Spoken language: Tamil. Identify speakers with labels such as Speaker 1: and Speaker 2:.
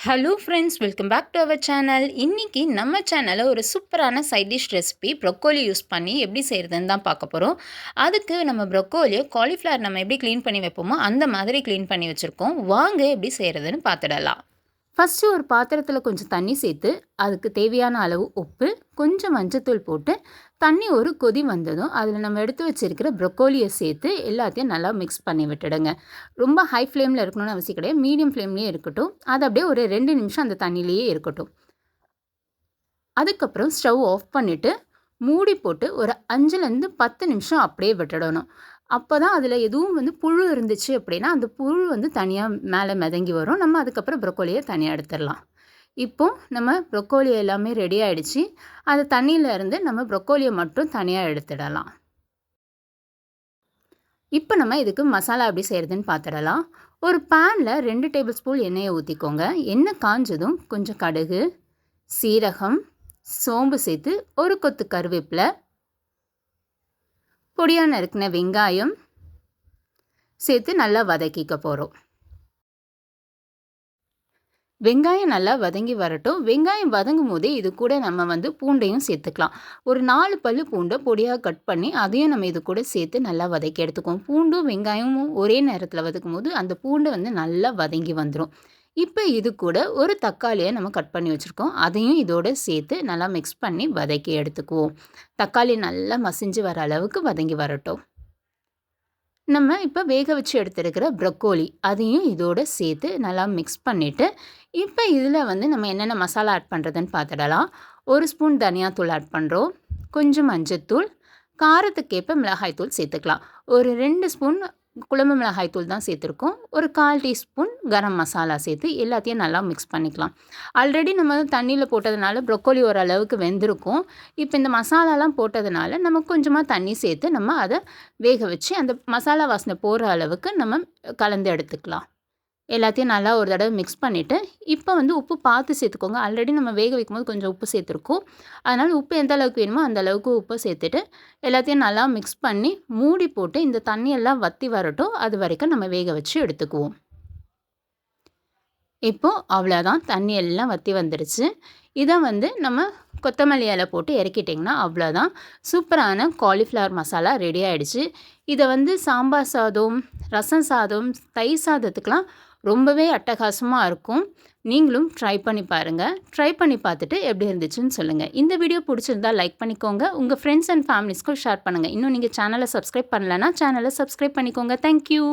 Speaker 1: Hello friends, welcome back to our channel. இன்றைக்கி நம்ம சேனலில் ஒரு சூப்பரான side dish recipe broccoli use பண்ணி எப்படி செய்கிறதுன்னு தான் பார்க்க போகிறோம். அதுக்கு நம்ம ப்ரொக்கோலியோ காலிஃப்ளவர் நம்ம எப்படி க்ளீன் பண்ணி வைப்போமோ அந்த மாதிரி க்ளீன் பண்ணி வச்சுருக்கோம். வாங்க எப்படி செய்கிறதுன்னு பார்த்துடலாம். ஃபஸ்ட்டு ஒரு பாத்திரத்தில் கொஞ்சம் தண்ணி சேர்த்து அதுக்கு தேவையான அளவு உப்பு, கொஞ்சம் மஞ்சத்தூள் போட்டு தண்ணி ஒரு கொதி வந்ததும் அதில் நம்ம எடுத்து வச்சுருக்கிற ப்ரொக்கோலியை சேர்த்து எல்லாத்தையும் நல்லா மிக்ஸ் பண்ணி விட்டுடுங்க. ரொம்ப ஹை ஃப்ளேமில் இருக்கணும்னு அவசியம் கிடையாது, மீடியம் ஃப்ளேம்லேயே இருக்கட்டும். அது அப்படியே ஒரு 2 நிமிஷம் அந்த தண்ணியிலேயே இருக்கட்டும். அதுக்கப்புறம் ஸ்டவ் ஆஃப் பண்ணிவிட்டு மூடி போட்டு ஒரு 5லேருந்து 10 நிமிஷம் அப்படியே விட்டுடணும். அப்போ தான் அதில் எதுவும் புழு இருந்துச்சு அப்படின்னா அந்த புழு தனியாக மேலே மிதங்கி வரும். நம்ம அதுக்கப்புறம் ப்ரொக்கோலியை தனியாக எடுத்துடலாம். இப்போது நம்ம ப்ரொக்கோலி எல்லாமே ரெடி ஆகிடுச்சு. அந்த தண்ணியிலேருந்து நம்ம ப்ரொக்கோலியை மட்டும் தனியாக எடுத்துடலாம். இப்போ நம்ம இதுக்கு மசாலா எப்படி செய்கிறதுன்னு பார்த்துடலாம். ஒரு பேனில் 2 டேபிள் ஸ்பூன் எண்ணெயை ஊற்றிக்கோங்க. எண்ணெய் காஞ்சதும் கொஞ்சம் கடுகு, சீரகம், சோம்பு சேர்த்து ஒரு கொத்து கருவேப்பிலை, பொடியாக நறுக்கின வெங்காயம் சேர்த்து நல்லா வதக்கிக்க போகிறோம். வெங்காயம் நல்லா வதங்கி வரட்டும். வெங்காயம் வதங்கும் போதே இது கூட நம்ம பூண்டையும் சேர்த்துக்கலாம். ஒரு 4 பல்லு பூண்டை பொடியாக கட் பண்ணி அதையும் நம்ம இது கூட சேர்த்து நல்லா வதக்கி எடுத்துக்குவோம். பூண்டும் வெங்காயமும் ஒரே நேரத்தில் வதக்கும் போது அந்த பூண்டு நல்லா வதங்கி வந்துடும். இப்போ இது கூட ஒரு தக்காளியை நம்ம கட் பண்ணி வச்சுருக்கோம். அதையும் இதோட சேர்த்து நல்லா மிக்ஸ் பண்ணி வதக்கி எடுத்துக்குவோம். தக்காளி நல்லா மசிஞ்சு வர அளவுக்கு வதங்கி வரட்டும். நம்ம இப்போ வேக வச்சு எடுத்துருக்கிற ப்ரொக்கோலி அதையும் இதோடு சேர்த்து நல்லா மிக்ஸ் பண்ணிவிட்டு இப்போ இதில் நம்ம என்னென்ன மசாலா ஆட் பண்ணுறதுன்னு பார்த்துடலாம். 1 ஸ்பூன் தனியாத்தூள் ஆட் பண்ணுறோம். கொஞ்சம் மஞ்சத்தூள், காரத்துக்கேற்ப மிளகாய்த்தூள் சேர்த்துக்கலாம். ஒரு 2 ஸ்பூன் குழம்பு மிளகாய் தூள் தான் சேர்த்துருக்கோம். ஒரு 1/4 டீஸ்பூன் கரம் மசாலா சேர்த்து எல்லாத்தையும் நல்லா மிக்ஸ் பண்ணிக்கலாம். ஆல்ரெடி நம்ம தண்ணியில் போட்டதுனால ப்ரொக்கோலி ஓரளவுக்கு வெந்திருக்கும். இப்போ இந்த மசாலாலாம் போட்டதுனால நம்ம கொஞ்சமாக தண்ணி சேர்த்து நம்ம அதை வேக வச்சு அந்த மசாலா வாசனை போகிற அளவுக்கு நம்ம கலந்து எடுத்துக்கலாம். எல்லாத்தையும் நல்லா ஒரு தடவை மிக்ஸ் பண்ணிவிட்டு இப்போ உப்பு பார்த்து சேர்த்துக்கோங்க. ஆல்ரெடி நம்ம வேக வைக்கும்போது கொஞ்சம் உப்பு சேர்த்துருக்கோம். அதனால் உப்பு எந்த அளவுக்கு வேணுமோ அந்த அளவுக்கு உப்பு சேர்த்துட்டு எல்லாத்தையும் நல்லா மிக்ஸ் பண்ணி மூடி போட்டு இந்த தண்ணியெல்லாம் வற்றி வரட்டும். அது வரைக்கும் நம்ம வேக வச்சு எடுத்துக்குவோம். இப்போது அவ்வளோதான், தண்ணி எல்லாம் வற்றி வந்துடுச்சு. இதை நம்ம கொத்தமல்லி இலை போட்டு இறக்கிட்டிங்கன்னா அவ்வளோதான், சூப்பரான காலிஃப்ளவர் மசாலா ரெடி ஆகிடுச்சு. இதை சாம்பார் சாதம், ரசம் சாதம், தயிர் சாதத்துக்கெலாம் ரொம்பவே அட்டகாசமாக இருக்கும். நீங்களும் ட்ரை பண்ணி பாருங்கள். ட்ரை பண்ணி பார்த்துட்டு எப்படி இருந்துச்சுன்னு சொல்லுங்கள். இந்த வீடியோ பிடிச்சிருந்தா லைக் பண்ணிக்கோங்க. உங்கள் ஃப்ரெண்ட்ஸ் அண்ட் ஃபேமிலிஸ்க்கும் ஷேர் பண்ணுங்கள். இன்னும் நீங்கள் சேனலை சப்ஸ்கிரைப் பண்ணலைன்னா சேனலை சப்ஸ்கிரைப் பண்ணிக்கோங்க. தேங்க்யூ.